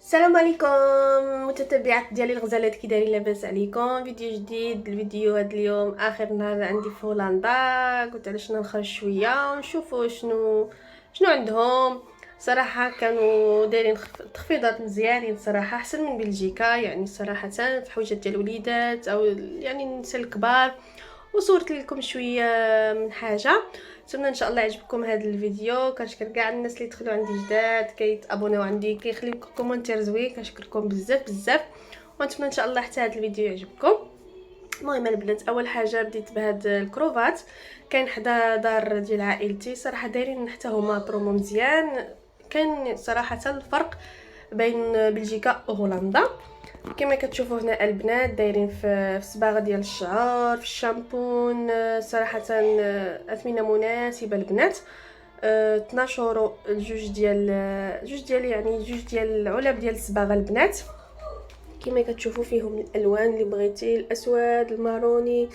السلام عليكم متتبعات ديالي الغزالات، كي دايرين؟ لاباس عليكم؟ فيديو جديد. الفيديو هذا اليوم اخر نهار عندي في هولندا، قلت علاش نخرج شويه ونشوفوا شنو عندهم. صراحه كانوا دايرين تخفيضات مزيانين صراحه، احسن من بلجيكا يعني صراحه، في الحويجات ديال الوليدات او يعني النساء الكبار. وصورت لكم شويه من حاجه. نتمنى ان شاء الله يعجبكم هذا الفيديو. كنشكر كاع الناس اللي دخلوا عندي جداد كيتابوناو عندي كيخليو كومونتير زوين، كنشكركم بزاف بزاف. ونتمنى ان شاء الله حتى هذا الفيديو يعجبكم. المهم البنات، اول حاجه بديت بهاد الكروفات، كاين حدا دار ديال عائلتي صراحه دايرين حتى هما برومو مزيان. كاين صراحه الفرق بين بلجيكا وهولندا. كما كتشوفوا هنا البنات دايرين في صباغه ديال الشعر، في الشامبون. صراحه اثمنه مناسبه البنات. 12 اورو جوج ديال يعني جوج ديال العلب ديال الصباغه البنات. كما كتشوفوا فيهم الالوان اللي بغيتي، الاسود، الماروني،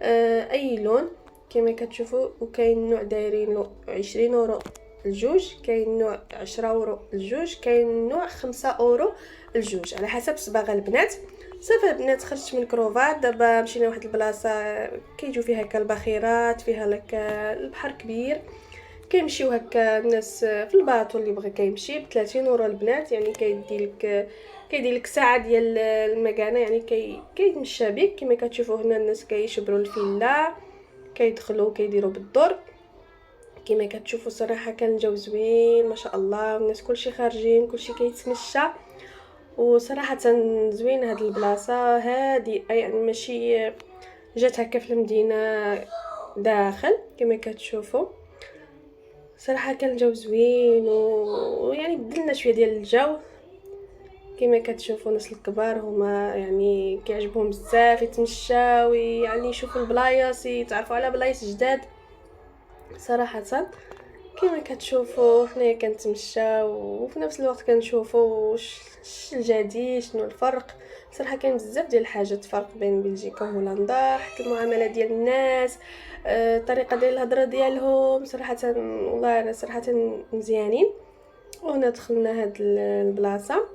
اي لون كما كتشوفوا. وكاين نوع دايرين له 20 اورو الجوج، كاين نوع 10 اورو الجوج، كاين نوع 5 اورو الجوج على حسب صباغه البنات. صافي البنات، خرجت من كروفات، دابا مشينا لواحد البلاصه كيجيو فيها هكا الباخرات، فيها لك البحر كبير. كيمشيو هكا الناس في الباطو، اللي بغى كيمشي ب 30 اورو البنات، يعني كيدير لك ساعه ديال المكانه، يعني كيتمشى بك. كما كتشوفوا هنا الناس كيشبروا الفيلا، كيدخلوا كيديروا بالدور. كما كتشوفوا صراحه كان الجو زوين ما شاء الله، الناس كلشي خارجين كلشي كيتمشى. وصراحه زوين هاد البلاصه هادي، يعني ماشي جات هكا في المدينه داخل. كما كتشوفوا صراحه كان الجو زوين ويعني بدلنا شويه ديال الجو. كما كتشوفوا الناس الكبار هما يعني كيعجبهم بزاف يتمشاو، يعني يشوفوا البلايص، يتعرفوا على بلايص جداد صراحه. كما كتشوفوا حنايا كنتمشاو وفي نفس الوقت كنشوفوا الجديد، شنو الفرق. صراحه كاين بزاف ديال الحاجات فرق بين بلجيكا وهولندا، حتى المعامله ديال الناس، الطريقه ديال الهضره ديالهم صراحه، والله صراحه مزيانين. وهنا دخلنا هاد البلاصه،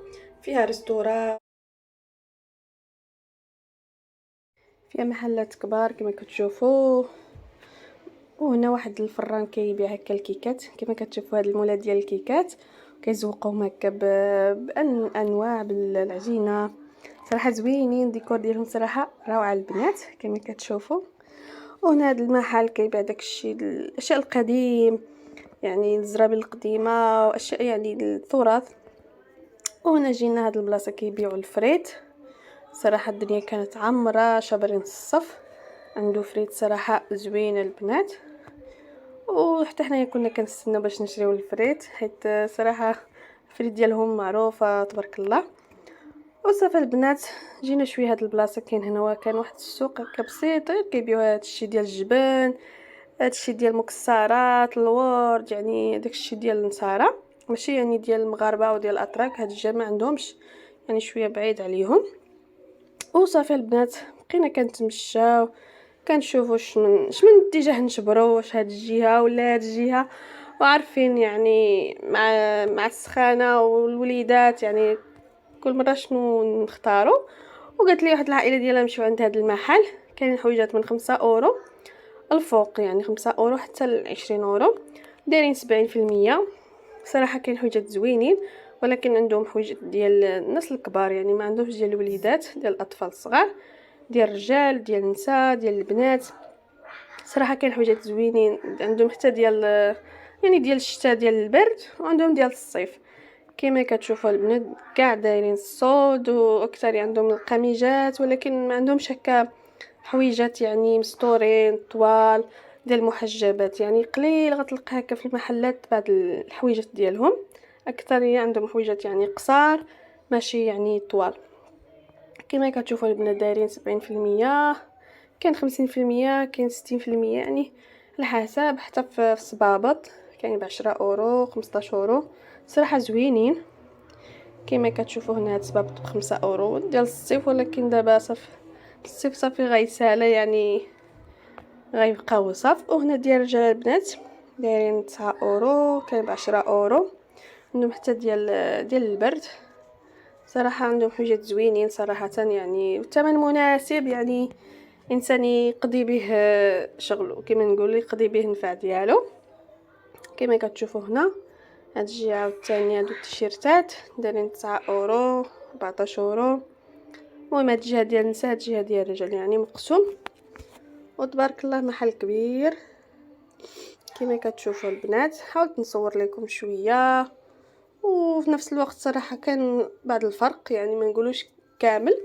فيها ريستوران، فيها محلات كبار كما كتشوفوا. وهنا واحد الفران كيبيع هكا الكيكات، كما كتشوفوا هاد المولات ديال الكيكات كيزوقوهم هكا بانواع بالعجينه. صراحه زوينين، ديكور ديالهم صراحه روعه البنات كما كتشوفوا. وهنا هاد المحل كيبيع داكشي الاشياء القديم، يعني الزرابي القديمه واشياء يعني التراث. وهنا جينا هاد البلاصه كيبيعوا الفريت. صراحه الدنيا كانت عامره شابرين الصف، عنده فريت صراحه زوينه البنات. وحتى حنايا كنا كنستناو باش نشريو الفريت، حيت صراحه الفريت ديالهم معروفه تبارك الله. وصافي البنات، جينا شويه هاد البلاصه. كاين هنا كان واحد السوق هكا بسيط غير كيبيعوا هادشي ديال الجبن، هادشي ديال المكسرات، الورد، يعني داكشي ديال النصارى، ماشي يعني ديال المغاربه وديال الاتراك. هاد الجماعه ما عندهمش، يعني شويه بعيد عليهم. وصافي البنات بقينا كنتمشاو كنشوفوا من اتجاه نشبروا، واش هاد الجهه ولا هاد الجهه. وعارفين يعني مع السخانه والوليدات يعني كل مره شنو نختاروا. وقالت لي واحد العائله ديالها نمشيو عند هذا المحل، كاين حويجات من 5 اورو الفوق، يعني 5 اورو حتى ل 20 اورو، دايرين 70%. صراحه كاين حويجات زوينين، ولكن عندهم حويجات ديال الناس الكبار، يعني ما عندهمش ديال الوليدات، ديال الاطفال الصغار، ديال الرجال، ديال النساء، ديال البنات. صراحه كاين حويجات زوينين عندهم، حتى ديال يعني ديال الشتاء ديال البرد، وعندهم ديال الصيف. كما كتشوفوا البنات كاع دايرين الصود، واكثر عندهم القميجات، ولكن ما عندهمش هكا حويجات يعني مستورين طوال ديال المحجبات. يعني قليل غتلقى هكا في المحلات بعض الحويجات ديالهم، اكثر عندهم حويجات يعني قصار ماشي يعني طوال. كما كتشوفوا البنات دايرين 70%، كاين 50%، كاين 60%، يعني على حسب. حتى في الصبابط كاين ب10 اورو 15 اورو، صراحه زوينين. كما كتشوفوا هنا هاد الصبابط ب5 اورو ديال الصيف، ولكن دابا صافي الصيف صافي غيسالى، يعني غيبقى وصف. وهنا ديال الرجال البنات دايرين 9 اورو، كاين ب10 اورو. عندهم حتى ديال البرد، صراحه عندهم حاجات زوينين صراحه، يعني الثمن مناسب، يعني انسان يقضي به شغله كما نقول، يقضي به النفع ديالو. كما كتشوفوا هنا هاد الجهه عاوتاني هادو التيشيرتات دايرين 9 اورو 14 اورو. المهم هاد الجهه ديال النساء، هاد الجهه ديال الرجال يعني مقسوم. وتبارك الله محل كبير كما كتشوفوا البنات. حاولت نصور لكم شويه، وفي نفس الوقت صراحه كان بعض الفرق، يعني ما نقولوش كامل،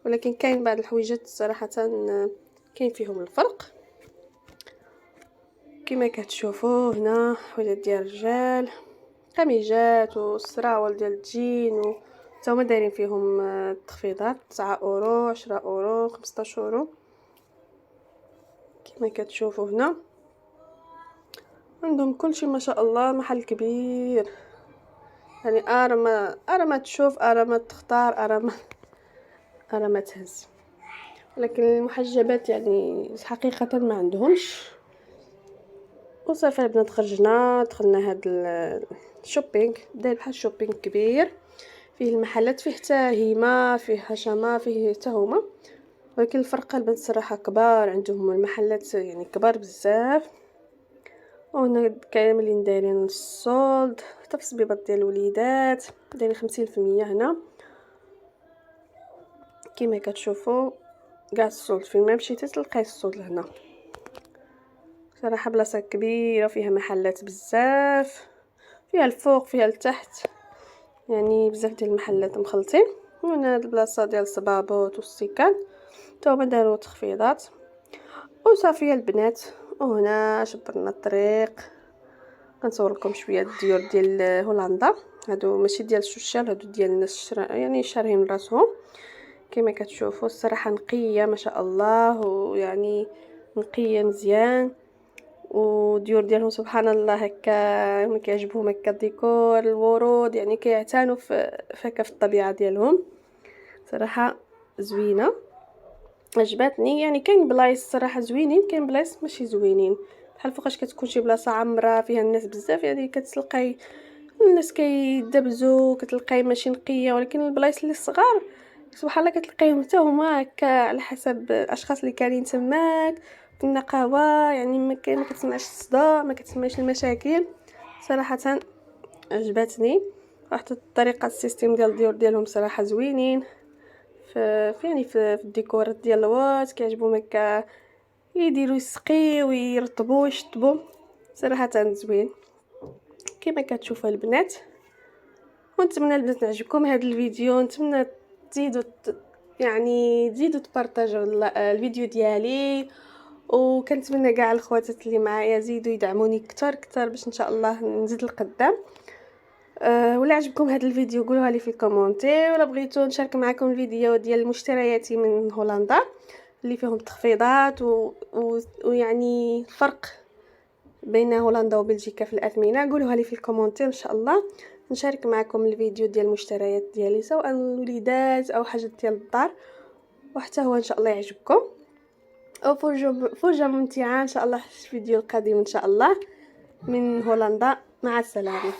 ولكن كاين بعض الحويجات صراحه كاين فيهم الفرق. كما كتشوفوا هنا حويجات ديال الرجال، قميجات والسراول ديال الجين حتى هما دايرين فيهم تخفيضات 9 اورو 10 اورو 15 اورو. كما كتشوفوا هنا عندهم كلشي ما شاء الله، محل كبير يعني ارما تشوف ارما تختار ارما تهز. لكن المحجبات يعني حقيقه ما عندهمش. وصافي البنات خرجنا دخلنا هاد الشوبينغ، داير بحال شوبينغ كبير فيه المحلات، فيه حتى هيما، فيه حشمه، فيه حتى هما، ولكن الفرق البنات صراحه كبار عندهم المحلات يعني كبار بزاف. وهنا كاملين دايرين الصولد، حتى في الصبيبات ديال الوليدات دايرين 50% هنا. كما كتشوفوا كاع الصولد فين ما مشيتي تلقاي الصولد هنا. صراحه بلاصه كبيره فيها محلات بزاف، فيها الفوق فيها التحت، يعني بزاف ديال المحلات مخلطين. وهنا هاد البلاصه ديال الصبابوط والسيكان حتى هما داروا تخفيضات. وصافي البنات، وهنا شبرنا الطريق. غنصور لكم شويه الديور ديال هولندا، هادو ماشي ديال الشوشال، هادو ديال الناس يعني شارين راسهم. كما كتشوفوا الصراحه نقيه ما شاء الله، ويعني نقيه مزيان. وديور ديالهم سبحان الله هكا ما كيعجبهم هكا الديكور الورود، يعني كيعتنوا في هكا في الطبيعه ديالهم. صراحه زوينه عجبتني. يعني كاين بلايص صراحه زوينين، كاين بلايص ماشي زوينين، بحال فوقاش كتكون شي بلاصه عامره فيها الناس بزاف يعني كتلقاي الناس كيدبزوا، كتلقاي ماشي نقيه. ولكن البلايص اللي صغار سبحان الله كتلقايهم حتى هما هكا على حسب الاشخاص اللي كاينين تماك في النقاوه، يعني ما كتسمعش الصداع، ما كتسمعش المشاكل. صراحه عجبتني. حتى الطريقه السيستم ديال الديور ديالهم صراحه زوينين يعني في الديكورات ديال الواط كيعجبهم هكا يديروا يسقيو ويرطبوا ويشطبوا. صراحه زوين كما كتشوفوا البنات. ونتمنى البنات يعجبكم هذا الفيديو، نتمنى تزيدوا يعني تزيدوا تبارطاجوا الفيديو ديالي، وكنتمنى كاع الخواتات اللي معايا يزيدوا يدعموني كتر باش ان شاء الله نزيد لقدام. ولا عجبكم هذا الفيديو قولوها لي في الكومونتير، ولا بغيتو نشارك معكم الفيديو ديال مشترياتي من هولندا اللي فيهم تخفيضات ويعني الفرق بين هولندا وبلجيكا في الاثمنه، قولوها لي في الكومونتير ان شاء الله نشارك معكم الفيديو ديال المشتريات ديالي، سواء الوليدات او حاجات ديال الدار، وحتى هو ان شاء الله يعجبكم. او فرجه ممتعه ان شاء الله في الفيديو القادم ان شاء الله من هولندا. مع السلامه.